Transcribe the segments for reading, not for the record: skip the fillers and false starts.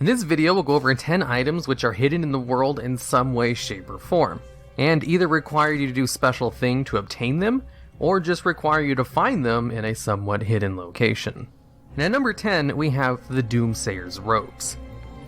In this video, we'll go over 10 items which are hidden in the world in some way, shape, or form, and either require you to do a special thing to obtain them, or just require you to find them in a somewhat hidden location. And at number 10, we have the Doomsayer's Robes.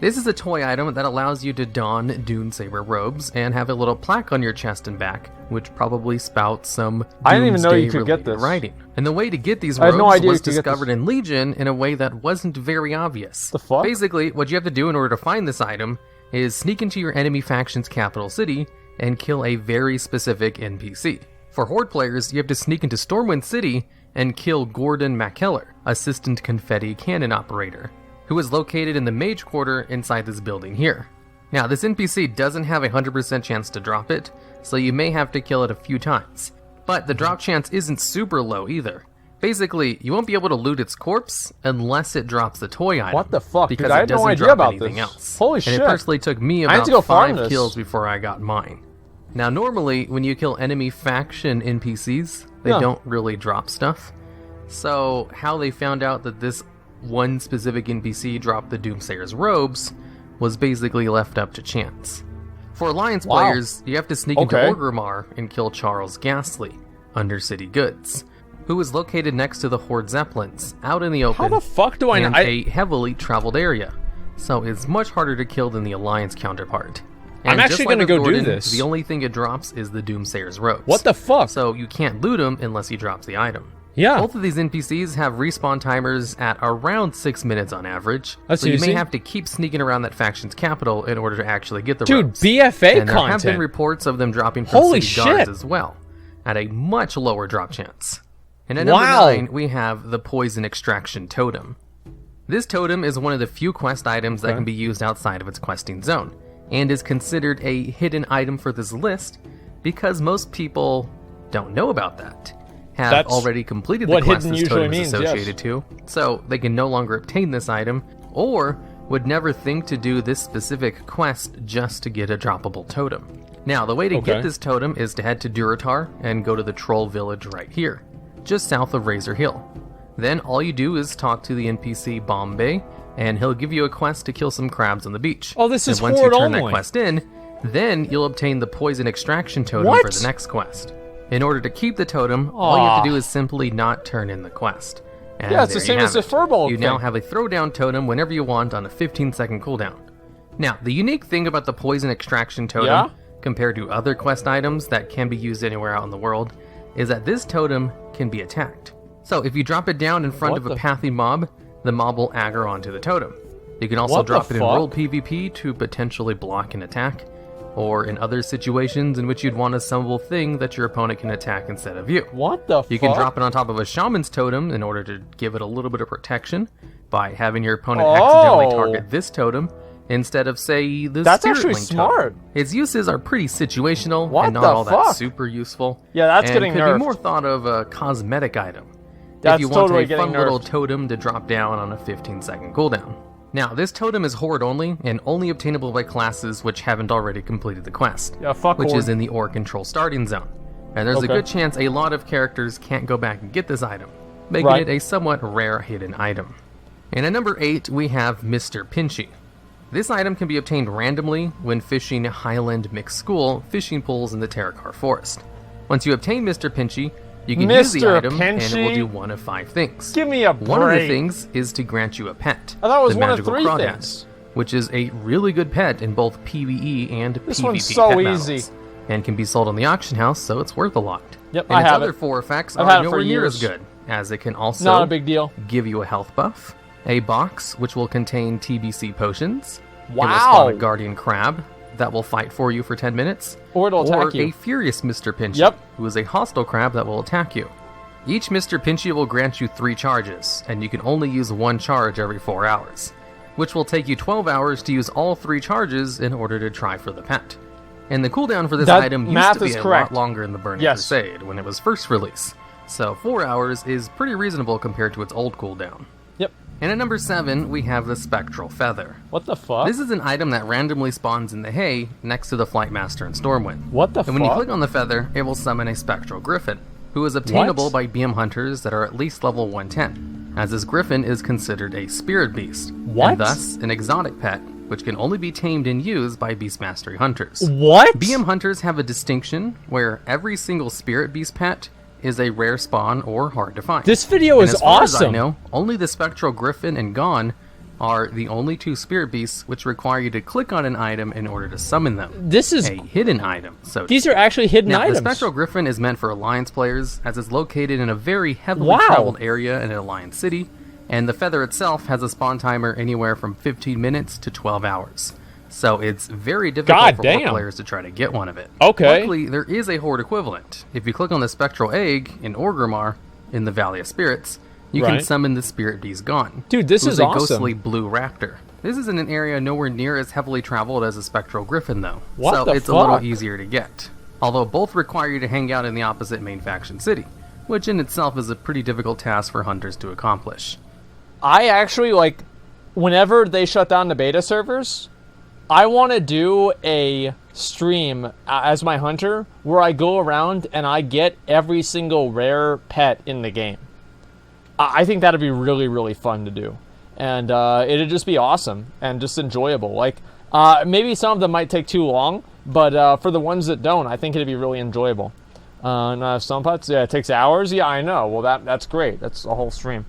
This is a toy item that allows you to don Doomsayer robes and have a little plaque on your chest and back, which probably spouts some I didn't even know you could get this. writing. And the way to get these robes was discovered in Legion in a way that wasn't very obvious. The fuck? Basically, what you have to do in order to find this item is sneak into your enemy faction's capital city and kill a very specific NPC. For Horde players, you have to sneak into Stormwind City and kill Gordon McKellar, Assistant Confetti Cannon Operator, who is located in the Mage Quarter inside this building here. Now, this NPC doesn't have a 100% chance to drop it, so you may have to kill it a few times. But the drop chance isn't super low either. Basically, you won't be able to loot its corpse unless it drops the toy item. What the fuck, because dude? I had no idea about this. Else. Holy shit. And it personally took me about 5 kills before I got mine. Now, normally, when you kill enemy faction NPCs, they don't really drop stuff. So, how they found out that this one specific NPC dropped the Doomsayer's robes was basically left up to chance. For Alliance players, you have to sneak into Orgrimmar and kill Charles Ghastly, Undercity Goods, who is located next to the Horde Zeppelins, out in the open. How the fuck do I know? A heavily traveled area, so it's much harder to kill than the Alliance counterpart. And I'm actually going to go do this. The only thing it drops is the Doomsayer's robes. What the fuck? So you can't loot him unless he drops the item. Yeah. Both of these NPCs have respawn timers at around 6 minutes on average. That's so you easy. may have to keep sneaking around that faction's capital in order to actually get the Dude, robes. BFA and there content. have been reports of them dropping from city guards as well, at a much lower drop chance. And at number 9, we have the Poison Extraction Totem. This totem is one of the few quest items that can be used outside of its questing zone, and is considered a hidden item for this list because most people don't know about that. Have already completed the quest this totem is associated to, so they can no longer obtain this item, or would never think to do this specific quest just to get a droppable totem. Now, the way to get this totem is to head to Durotar and go to the Troll Village right here, just south of Razor Hill. Then all you do is talk to the NPC Bombay, and he'll give you a quest to kill some crabs on the beach. Oh, this is Horde only. Once you turn that quest in, then you'll obtain the Poison Extraction Totem for the next quest. In order to keep the totem, all you have to do is simply not turn in the quest. And yeah, it's the same as the Furbolg You now have a throwdown totem whenever you want on a 15-second cooldown. Now, the unique thing about the Poison Extraction Totem, compared to other quest items that can be used anywhere out in the world, is that this totem can be attacked. So if you drop it down in front of a pathy mob, the mob will aggro onto the totem. You can also drop it in world PvP to potentially block an attack, or in other situations in which you'd want a summable thing that your opponent can attack instead of you. What the fuck? You can drop it on top of a shaman's totem in order to give it a little bit of protection by having your opponent accidentally target this totem instead of, say, the That's Spirit actually Link smart. Totem. Its uses are pretty situational and not all that super useful. Yeah, that's and getting could nerfed. be more thought of a cosmetic item. That's if you want totally a fun getting little nerfed. totem to drop down on a 15-second cooldown. Now, this totem is Horde only, and only obtainable by classes which haven't already completed the quest, which is in the Ore Control starting zone. And there's a good chance a lot of characters can't go back and get this item, making it a somewhat rare hidden item. And at number 8, we have Mr. Pinchy. This item can be obtained randomly when fishing Highland Mixed School fishing pools in the Terracar Forest. Once you obtain Mr. Pinchy, you can use the item, and it will do one of 5 things. Give me a break. One of the things is to grant you a pet. I thought it was the one of magical 3 crawdad, things. which is a really good pet in both PvE and This PvP one's so pet easy. battles, and can be sold on the auction house, so it's worth a lot. Yep, and I its have other it. 4 effects I've are had it for nowhere near as years. good, as it can also Not a big deal. give you a health buff, a box which will contain TBC potions, it will Wow. spawn a guardian crab that will fight for you for 10 minutes, Or it'll attack you. a furious Mr. Pinchy, who is a hostile crab that will attack you. Each Mr. Pinchy will grant you 3 charges, and you can only use 1 charge every 4 hours, which will take you 12 hours to use all 3 charges in order to try for the pet. And the cooldown for this item used to be a lot longer in the Burning Crusade when it was first released, so 4 hours is pretty reasonable compared to its old cooldown. Yep. And at number 7, we have the Spectral Feather. What the fuck? This is an item that randomly spawns in the hay next to the Flightmaster and Stormwind. What the fuck? And when you click on the feather, it will summon a Spectral Griffin, who is obtainable by BM hunters that are at least level 110. as this griffin is considered a spirit beast. What? And thus an exotic pet, which can only be tamed and used by beast mastery hunters. What? BM hunters have a distinction where every single spirit beast pet is a rare spawn or hard to find. This video is as far awesome. As I know, only the spectral griffin and Gone are the only two spirit beasts which require you to click on an item in order to summon them. This is a hidden item. So these are actually hidden items. The spectral griffin is meant for Alliance players, as it's located in a very heavily traveled area in an Alliance city, and the feather itself has a spawn timer anywhere from 15 minutes to 12 hours. So it's very difficult for more players to try to get one of it. Okay. Luckily, there is a horde equivalent. If you click on the spectral egg in Orgrimmar in the Valley of Spirits, you can summon the spirit beast Gone. Dude, this is awesome. A ghostly blue raptor. This is in an area nowhere near as heavily traveled as a spectral griffin, though. So it's a little easier to get. Although both require you to hang out in the opposite main faction city, which in itself is a pretty difficult task for hunters to accomplish. I actually, whenever they shut down the beta servers, I want to do a stream as my hunter where I go around and I get every single rare pet in the game. I think that'd be really, really fun to do. And it'd just be awesome and just enjoyable. Maybe some of them might take too long, but for the ones that don't, I think it'd be really enjoyable. Some pets, it takes hours. Yeah, I know. Well, that's great. That's a whole stream.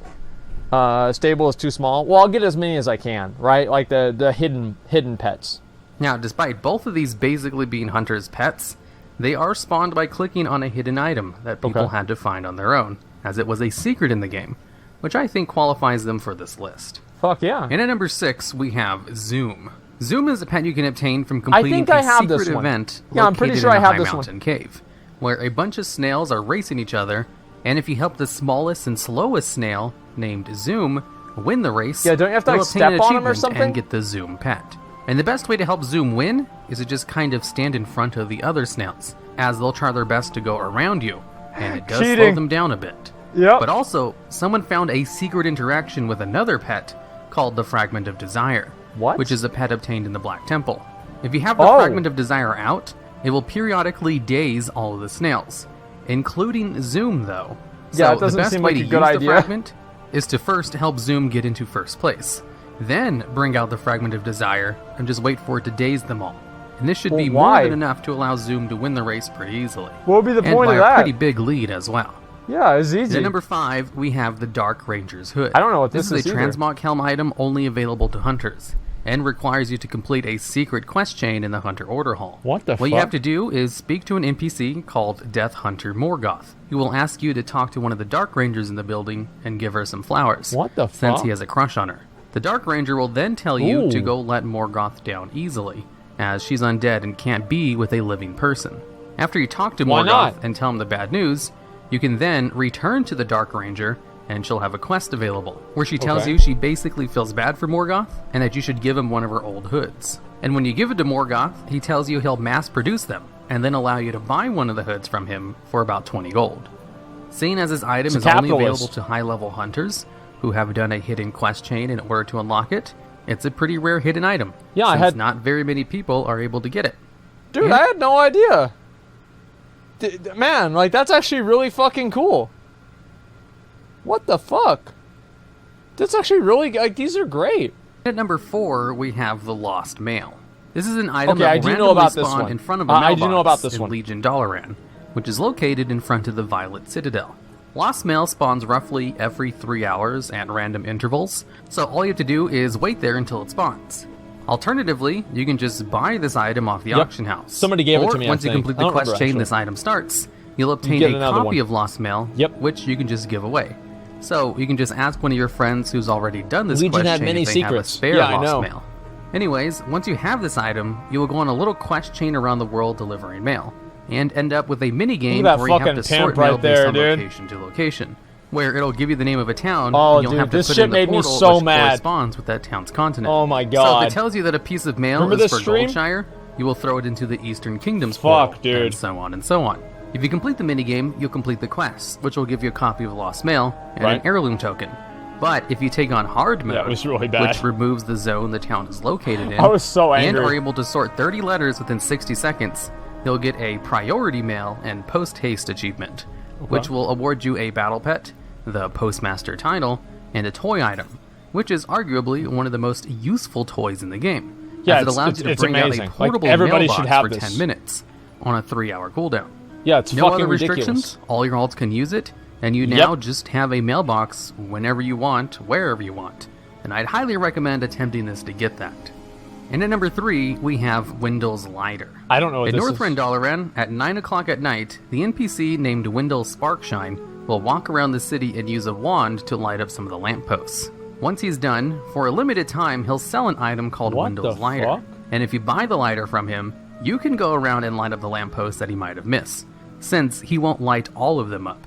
Stable is too small. Well, I'll get as many as I can, right? Like the hidden pets. Now, despite both of these basically being hunters' pets, they are spawned by clicking on a hidden item that people had to find on their own, as it was a secret in the game, which I think qualifies them for this list. Fuck yeah. And at number 6, we have Zoom. Zoom is a pet you can obtain from completing a secret event located in a high mountain cave, where a bunch of snails are racing each other, and if you help the smallest and slowest snail, named Zoom, win the race, don't you have to step on him or something? And get the Zoom pet. And the best way to help Zoom win is to just kind of stand in front of the other snails, as they'll try their best to go around you, and it does slow them down a bit. Yep. But also, someone found a secret interaction with another pet called the Fragment of Desire, which is a pet obtained in the Black Temple. If you have the Fragment of Desire out, it will periodically daze all of the snails, including Zoom, though. Yeah, it doesn't seem like a good idea. The fragment is to first help Zoom get into first place, then bring out the Fragment of Desire and just wait for it to daze them all. And this should be more than enough to allow Zoom to win the race pretty easily. What would be the point of that? And by a pretty big lead as well. Yeah, it's easy. At number 5, we have the Dark Ranger's Hood. I don't know what this is. This is a transmog helm item only available to hunters, and requires you to complete a secret quest chain in the Hunter Order Hall. What the fuck? What you have to do is speak to an NPC called Death Hunter Morgoth, who will ask you to talk to one of the Dark Rangers in the building and give her some flowers. What the fuck? Since he has a crush on her. The Dark Ranger will then tell you to go let Morgoth down easily, as she's undead and can't be with a living person. After you talk to Morgoth and tell him the bad news, you can then return to the Dark Ranger, and she'll have a quest available, where she tells you she basically feels bad for Morgoth, and that you should give him one of her old hoods. And when you give it to Morgoth, he tells you he'll mass produce them, and then allow you to buy one of the hoods from him for about 20 gold. Seeing as this item is only available to high-level hunters, who have done a hidden quest chain in order to unlock it, it's a pretty rare hidden item, since not very many people are able to get it. Dude, I had no idea. Man, that's actually really fucking cool. What the fuck? That's actually really, these are great. At number 4, we have the Lost Mail. This is an item that will randomly spawn in front of a mailbox in Legion Dalaran, which is located in front of the Violet Citadel. Lost Mail spawns roughly every 3 hours at random intervals, so all you have to do is wait there until it spawns. Alternatively, you can just buy this item off the auction house. Somebody gave it to me, once you complete the quest chain this item starts, you'll obtain a copy of Lost Mail, which you can just give away. So you can just ask one of your friends who's already done this quest chain if they have a spare Lost Mail. Anyways, once you have this item, you will go on a little quest chain around the world delivering mail, and end up with a mini-game where you have to sort mail based on location to location, where it'll give you the name of a town, and you'll have to put in the portal which corresponds with that town's continent. Oh my god. So if it tells you that a piece of mail is for Goldshire, you will throw it into the Eastern Kingdom's portal, and so on and so on. If you complete the minigame, you'll complete the quest, which will give you a copy of Lost Mail and an heirloom token. But if you take on hard mode, was really bad, which removes the zone the town is located in, I was so angry, and are able to sort 30 letters within 60 seconds, you'll get a priority mail and post-haste achievement, which will award you a battle pet, the Postmaster title, and a toy item, which is arguably one of the most useful toys in the game. Yeah, as it allows you to bring amazing. out a portable everybody mailbox should have for this. 10 minutes on a 3-hour cooldown. Yeah, it's no fucking other restrictions. ridiculous. All your alts can use it, and you now just have a mailbox whenever you want, wherever you want. And I'd highly recommend attempting this to get that. And at number 3, we have Wendell's Lighter. I don't know what in this North is. Rendalaran, at 9 o'clock at night, the NPC named Wendell Sparkshine will walk around the city and use a wand to light up some of the lampposts. Once he's done, for a limited time, he'll sell an item called Wendell's Lighter. Fuck? And if you buy the lighter from him, you can go around and light up the lampposts that he might have missed, since he won't light all of them up.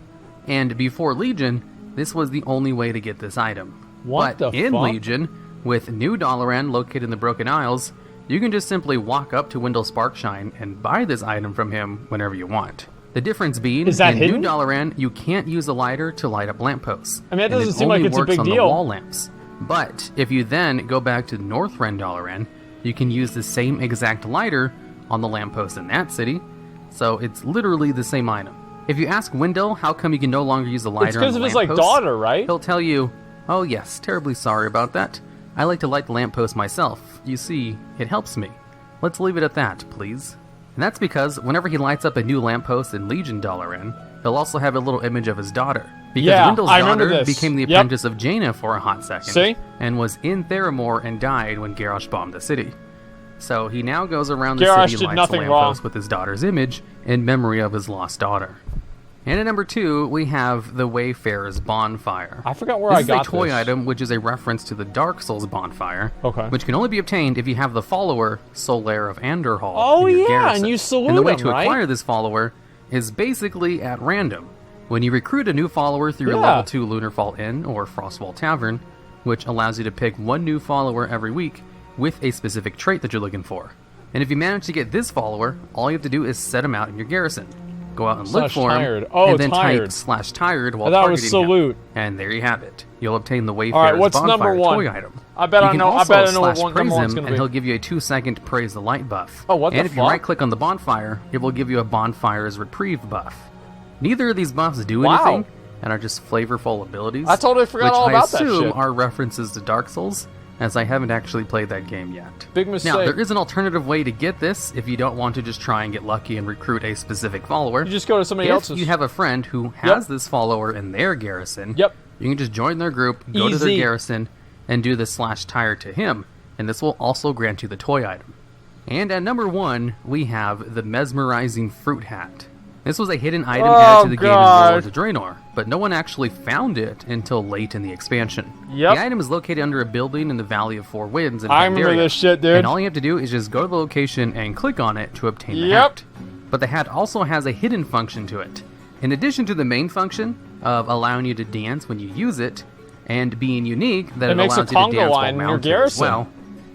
And before Legion, this was the only way to get this item. But in Legion, with New Dalaran located in the Broken Isles, you can just simply walk up to Wendell Sparkshine and buy this item from him whenever you want. The difference being, in hidden? New Dalaran, you can't use a lighter to light up lampposts. I mean, it doesn't seem like it's a big on deal. The wall lamps. But if you then go back to North Rendalaran, you can use the same exact lighter on the lamppost in that city. So it's literally the same item. If you ask Wendell how come you can no longer use the lighter, it's because of his daughter, right? He'll tell you, "Oh yes, terribly sorry about that. I like to light the lamppost myself. You see, it helps me. Let's leave it at that, please." And that's because whenever he lights up a new lamppost in Legion Dalaran, he'll also have a little image of his daughter. Because Wendell's daughter became the apprentice of Jaina for a hot second, and was in Theramore and died when Garrosh bombed the city. So he now goes around the city and lights the lamppost with his daughter's image in memory of his lost daughter. And at number 2, we have the Wayfarer's Bonfire. I forgot where I got this. This is a toy item, which is a reference to the Dark Souls Bonfire, which can only be obtained if you have the follower, Solaire of Anderhall, in your garrison. And you salute him, and the way to acquire this follower is basically at random. When you recruit a new follower through your level 2 Lunarfall Inn or Frostwall Tavern, which allows you to pick one new follower every week with a specific trait that you're looking for. And if you manage to get this follower, all you have to do is set him out in your garrison. Go out and look for him, and then type /tired while targeting him. And there you have it. You'll obtain the Wayfarer's Bonfire toy item. I bet I know what number one's going to be. And he'll give you a 2-second Praise the Light buff. Oh, what the fuck? And if you right-click on the bonfire, it will give you a Bonfire's Reprieve buff. Neither of these buffs do anything, and are just flavorful abilities. I totally forgot all about that shit. Which I assume are references to Dark Souls, as I haven't actually played that game yet. Big mistake. Now, there is an alternative way to get this if you don't want to just try and get lucky and recruit a specific follower. You just go to somebody else's. If you have a friend who has this follower in their garrison, you can just join their group, go to their garrison, and do the /tired to him, and this will also grant you the toy item. And at number 1, we have the Mesmerizing Fruit Hat. This was a hidden item added to the game in Warlords of Draenor, but no one actually found it until late in the expansion. The item is located under a building in the Valley of Four Winds in Pandaria. I remember this shit, dude. And all you have to do is just go to the location and click on it to obtain the hat. But the hat also has a hidden function to it. In addition to the main function of allowing you to dance when you use it, and being unique that it allows you to dance while mounted as well,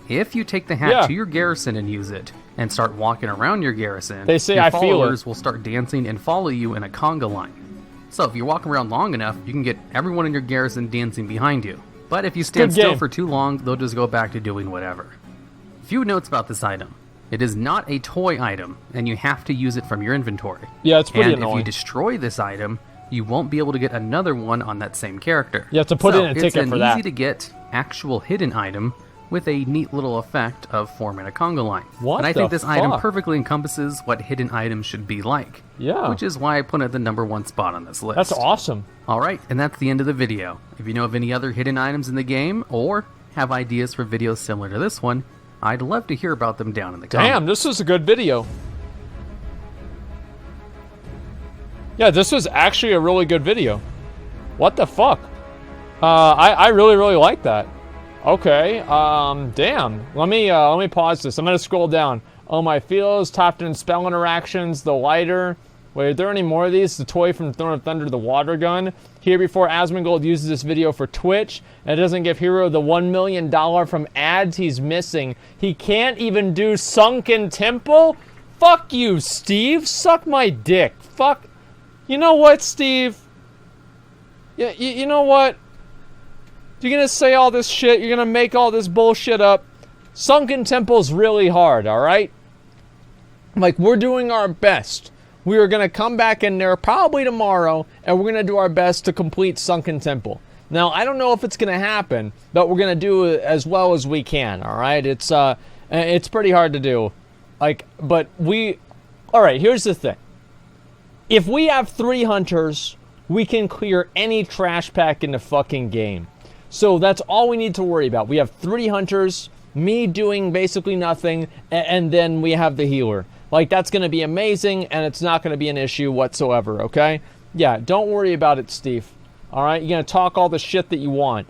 if you take the hat to your garrison and use it, and start walking around your garrison, your followers will start dancing and follow you in a conga line. So if you walk around long enough, you can get everyone in your garrison dancing behind you. But if you stand still for too long, they'll just go back to doing whatever. Few notes about this item. It is not a toy item, and you have to use it from your inventory. Yeah, it's pretty annoying. And if you destroy this item, you won't be able to get another one on that same character. You have to put in a ticket for that. It's an easy-to-get, actual hidden item with a neat little effect of forming a conga line. And I think this item perfectly encompasses what hidden items should be like. Which is why I put it at the number 1 spot on this list. That's awesome. Alright, and that's the end of the video. If you know of any other hidden items in the game, or have ideas for videos similar to this one, I'd love to hear about them down in the comments. Damn, this was a good video. Yeah, this was actually a really good video. What the fuck? I really, really like that. Okay, damn. Let me pause this. I'm gonna scroll down. Oh, my feels, top 10 spell interactions, the lighter. Wait, are there any more of these? The toy from Throne of Thunder, the water gun. Here before Asmongold uses this video for Twitch, and it doesn't give Hero the $1 million from ads he's missing. He can't even do Sunken Temple? Fuck you, Steve. Suck my dick. Fuck. You know what, Steve? Yeah, you know what? You're gonna say all this shit, you're gonna make all this bullshit up. Sunken Temple's really hard, alright? Like, we're doing our best. We are gonna come back in there probably tomorrow, and we're gonna do our best to complete Sunken Temple. Now, I don't know if it's going to happen, but we're going to do as well as we can, all right? It's pretty hard to do. All right, here's the thing. If we have 3 hunters, we can clear any trash pack in the fucking game. So that's all we need to worry about. We have 3 hunters, me doing basically nothing, and then we have the healer. That's going to be amazing, and it's not going to be an issue whatsoever, okay? Yeah, don't worry about it, Steve. All right, you're going to talk all the shit that you want.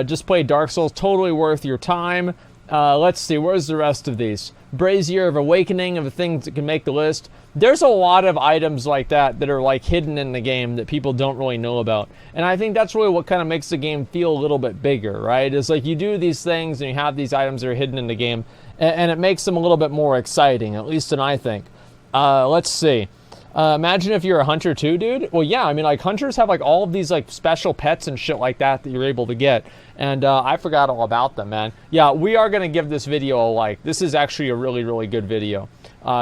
Just play Dark Souls, totally worth your time. Let's see, where's the rest of these? Brazier of Awakening, of the things that can make the list. There's a lot of items like that are hidden in the game that people don't really know about. And I think that's really what kind of makes the game feel a little bit bigger, right? It's you do these things and you have these items that are hidden in the game, and it makes them a little bit more exciting, at least than I think. Let's see. Imagine if you're a hunter too, dude. Well, yeah, I mean, hunters have all of these special pets and shit like that you're able to get, and I forgot all about them, man. Yeah, we are gonna give this video a like. This is actually a really, really good video.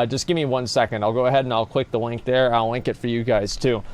Just give me 1 second. I'll go ahead and I'll click the link there. I'll link it for you guys too.